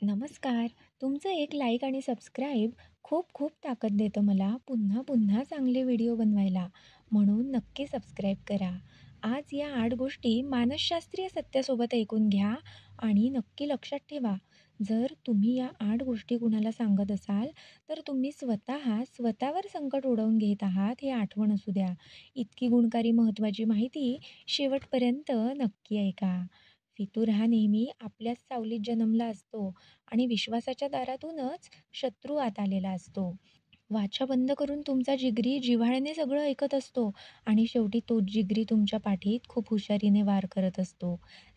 नमस्कार. तुमचं एक लाईक आणि सबस्क्राईब खूप खूप ताकद देतं मला पुन्हा पुन्हा चांगले व्हिडिओ बनवायला. म्हणून नक्की सबस्क्राईब करा. आज या 8 गोष्टी मानसशास्त्रीय सत्यासोबत ऐकून घ्या आणि नक्की लक्षात ठेवा. जर तुम्ही या 8 गोष्टी कुणाला सांगत असाल, तर तुम्ही स्वतःवर संकट ओढवून घेत आहात हे आठवण असू द्या. इतकी गुणकारी महत्त्वाची माहिती शेवटपर्यंत नक्की ऐका. फितूर हा नेहमी आपल्याच सावलीत जन्मला असतो आणि विश्वासाच्या दारातूनच शत्रू आत आलेला असतो. वाचा बंद करून तुमचा जिगरी जिव्हाळ्याने सगळं ऐकत असतो आणि शेवटी तोच जिगरी तुमच्या पाठीत खूप हुशारीने वार करत असतो.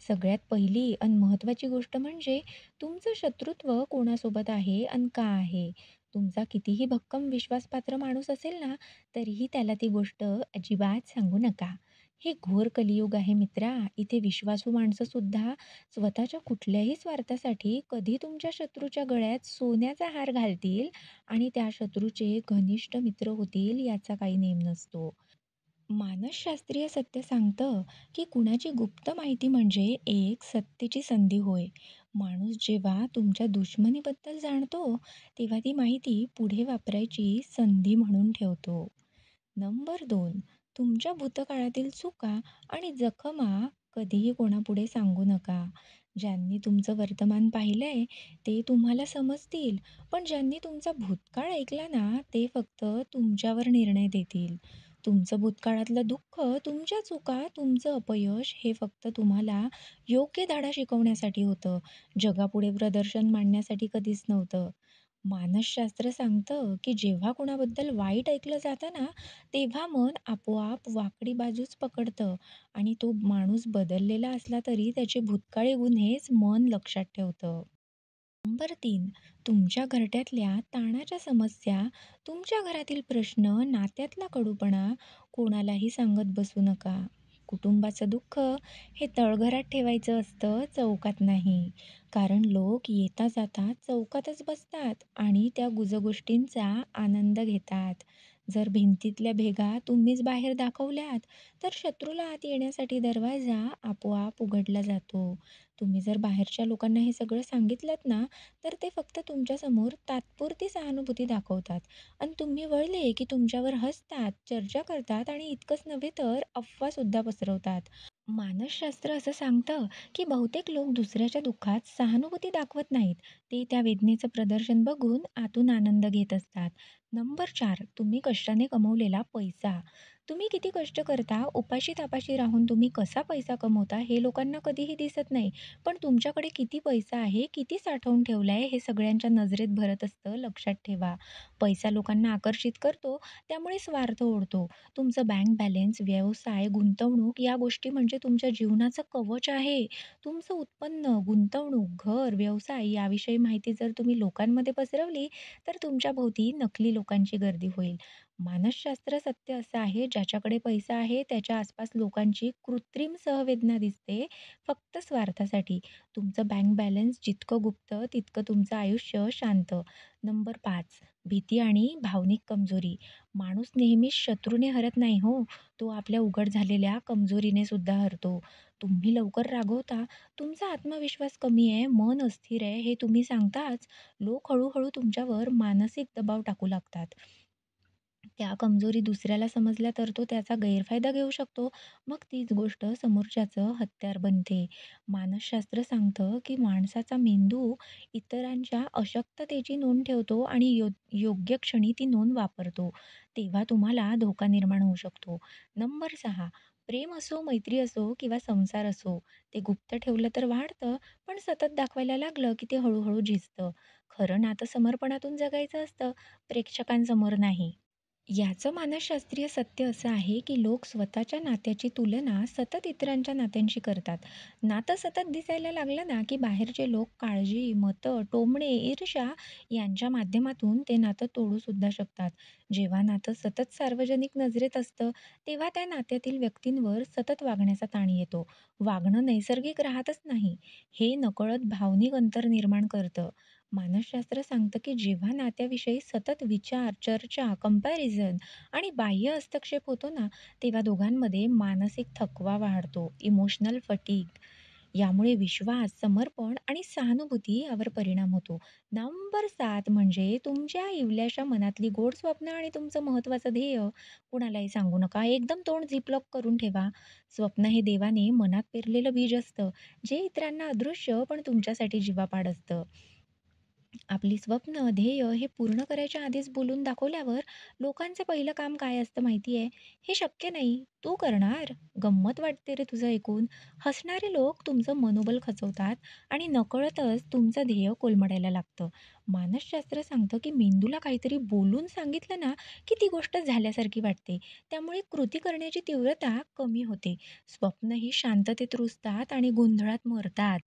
सगळ्यात पहिली आणि महत्त्वाची गोष्ट म्हणजे तुमचं शत्रुत्व कोणासोबत आहे आणि का आहे. तुमचा कितीही भक्कम विश्वासपात्र माणूस असेल ना, तरीही त्याला ती गोष्ट अजिबात सांगू नका. हे घोर कलियुग आहे मित्रा. इथे विश्वासू माणसं सुद्धा स्वतःच्या कुठल्याही स्वार्थासाठी कधी तुमच्या शत्रूच्या गळ्यात सोन्याचा हार घालतील आणि त्या शत्रूचे घनिष्ठ मित्र होतील याचा काही नेम नसतो. मानसशास्त्रीय सत्य सांगतं की कुणाची गुप्त माहिती म्हणजे एक सत्तेची संधी होय. माणूस जेव्हा तुमच्या दुश्मनीबद्दल जाणतो, तेव्हा ती माहिती पुढे वापरायची संधी म्हणून ठेवतो. नंबर 2, तुमच्या भूतकाळातील चुका आणि जखमा कधीही कोणापुढे सांगू नका. ज्यांनी तुमचं वर्तमान पाहिलंय ते तुम्हाला समजतील, पण ज्यांनी तुमचा भूतकाळ ऐकला ना, ते फक्त तुमच्यावर निर्णय देतील. तुमचं भूतकाळातलं दुःख, तुमच्या चुका, तुमचं अपयश हे फक्त तुम्हाला योग्य धडा शिकवण्यासाठी होतं. जगापुढे प्रदर्शन मांडण्यासाठी कधीच नव्हतं. मानसशास्त्र सांगतं की जेव्हा कोणाबद्दल वाईट ऐकलं जातं ना, तेव्हा मन आपोआप वाकडी बाजूच पकडतं आणि तो माणूस बदललेला असला तरी त्याचे भूतकाळी गुन्हेच मन लक्षात ठेवतं. नंबर 3, तुमच्या घरट्यातल्या ताणाच्या समस्या, तुमच्या घरातील प्रश्न, नात्यातला कडूपणा कोणालाही सांगत बसू नका. कुटुंबाचं दुःख हे तळघरात ठेवायचं असतं, चौकात नाही. कारण लोक येता जाता चौकातच बसतात आणि त्या गुजगोष्टींचा आनंद घेतात. जर भिंतीतल्या भेगा तुम्हीच बाहेर दाखवल्यात, तर शत्रूला आत येण्यासाठी दरवाजा आपोआप उघडला जातो. तुम्ही जर बाहेरच्या लोकांना हे सगळं सांगितलंत ना, तर ते फक्त तुमच्यासमोर तात्पुरती सहानुभूती दाखवतात आणि तुम्ही वळले की तुमच्यावर हसतात, चर्चा करतात आणि इतकंच नव्हे तर अफवासुद्धा पसरवतात. मानसशास्त्र असं सांगतं की बहुतेक लोक दुसऱ्याच्या दुःखात सहानुभूती दाखवत नाहीत. ते त्या वेदनेचं प्रदर्शन बघून आतून आनंद घेत असतात. नंबर 4, तुम्ही कष्टाने कमवलेला पैसा. तुम्ही किती कष्ट करता, उपाशी-तापाशी राहून तुम्ही कसा पैसा कमवता हे लोकांना कधीही दिसत नाही. पण तुमच्याकडे किती पैसा आहे, किती साठवून ठेवलाय हे सगळ्यांच्या नजरेत भरत असतं, लक्षात ठेवा. पैसा लोकांना आकर्षित करतो, त्यामुळे स्वार्थ ओढतो. तुमचं बँक बॅलन्स, व्यवसाय, गुंतवणूक या गोष्टी म्हणजे तुमच्या जीवनाचं कवच आहे. तुमचं उत्पन्न, गुंतवणूक, घर, व्यवसाय याविषयी माहिती जर तुम्ही लोकांमध्ये पसरवली, तर तुमच्या भोवती नकली लोकांची गर्दी होईल. मानसशास्त्र सत्य असं आहे, ज्याच्याकडे पैसा आहे त्याच्या आसपास लोकांची कृत्रिम सहवेदना दिसते, फक्त स्वार्थासाठी. तुमचं बँक बॅलन्स जितकं गुप्त, तितकं तुमचं आयुष्य शांत. नंबर 5, भीती आणि भावनिक कमजोरी. माणूस नेहमीच शत्रूने हरत नाही हो, तो आपल्या उघड झालेल्या कमजोरीने सुद्धा हरतो. तुम्ही लवकर रागवता, तुमचा आत्मविश्वास कमी आहे, मन अस्थिर आहे हे तुम्ही सांगताच, लोक हळूहळू तुमच्यावर मानसिक दबाव टाकू लागतात. त्या कमजोरी दुसऱ्याला समजल्या तर तो त्याचा गैरफायदा घेऊ शकतो. मग तीच गोष्ट समोरच्याचं हत्यार बनते. मानसशास्त्र सांगतं की माणसाचा मेंदू इतरांच्या अशक्ततेची नोंद ठेवतो आणि योग्य क्षणी ती नोंद वापरतो. तेव्हा तुम्हाला धोका निर्माण होऊ शकतो. नंबर 6, प्रेम असो, मैत्री असो किंवा संसार असो, ते गुप्त ठेवलं तर वाढतं, पण सतत दाखवायला लागलं की ते हळूहळू झिजतं. खरं नातं समर्पणातून जगायचं असतं, प्रेक्षकांसमोर नाही. याचं मानसशास्त्रीय सत्य असं आहे की लोक स्वतःच्या नात्याची तुलना सतत इतरांच्या नात्यांशी करतात. नातं सतत दिसायला लागलं ना की बाहेरचे लोक काळजी, मतं, टोमणे, ईर्ष्या यांच्या माध्यमातून ते नातं तोडू सुद्धा शकतात. जेव्हा नातं सतत सार्वजनिक नजरेत असतं, तेव्हा त्या नात्यातील व्यक्तींवर सतत वागण्याचा ताण येतो. वागणं नैसर्गिक राहतच नाही. हे नकळत भावनिक अंतर निर्माण करतं. मानसशास्त्र सांगतं की जेव्हा नात्याविषयी सतत विचार, चर्चा, कंपॅरिझन आणि बाह्य हस्तक्षेप होतो ना, तेव्हा दोघांमध्ये मानसिक थकवा वाढतो, इमोशनल फटीग. यामुळे विश्वास, समर्पण आणि सहानुभूती यावर परिणाम होतो. नंबर 7 म्हणजे तुमच्या इवल्याशा मनातली गोड स्वप्न आणि तुमचं महत्त्वाचं ध्येय कुणालाही सांगू नका. एकदम तोंड झिपलॉक करून ठेवा. स्वप्न हे देवाने मनात पेरलेलं बीज असतं, जे इतरांना अदृश्य पण तुमच्यासाठी जीवापाड असतं. आपली स्वप्न, ध्येय हे पूर्ण करायच्या आधीच बोलून दाखवल्यावर लोकांचं पहिलं काम काय असतं माहिती आहे? "हे शक्य नाही, तू करणार? गंमत वाटते रे तुझं ऐकून." हसणारे लोक तुमचं मनोबल खचवतात आणि नकळतच तुमचं ध्येय कोलमडायला लागतं. मानसशास्त्र सांगतं की मेंदूला काहीतरी बोलून सांगितलं ना, की ती गोष्ट झाल्यासारखी वाटते. त्यामुळे कृती करण्याची तीव्रता कमी होते. स्वप्नही शांततेत रुजतात आणि गोंधळात मरतात.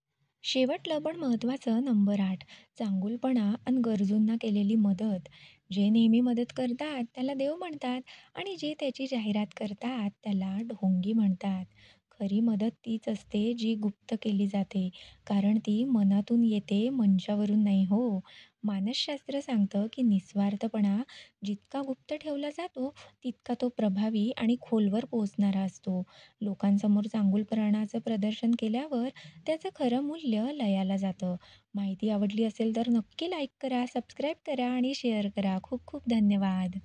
शेवटलं पण महत्त्वाचं नंबर 8 चांगुलपणा आणि गरजूंना केलेली मदत. जे नेहमी मदत करतात त्याला देव म्हणतात आणि जे त्याची जाहिरात करतात त्याला ढोंगी म्हणतात. खरी मदत तीच असते जी गुप्त केली जाते, कारण ती मनातून येते, मंचावरून नाही हो. मानसशास्त्र सांगतं की निस्वार्थपणा जितका गुप्त ठेवला जातो, तितका तो प्रभावी आणि खोलवर पोहोचणारा असतो. लोकांसमोर चांगुलपणाचं प्रदर्शन केल्यावर त्याचं खरं मूल्य लयाला जातं. माहिती आवडली असेल तर नक्की लाईक करा, सबस्क्राईब करा आणि शेअर करा. खूप खूप धन्यवाद.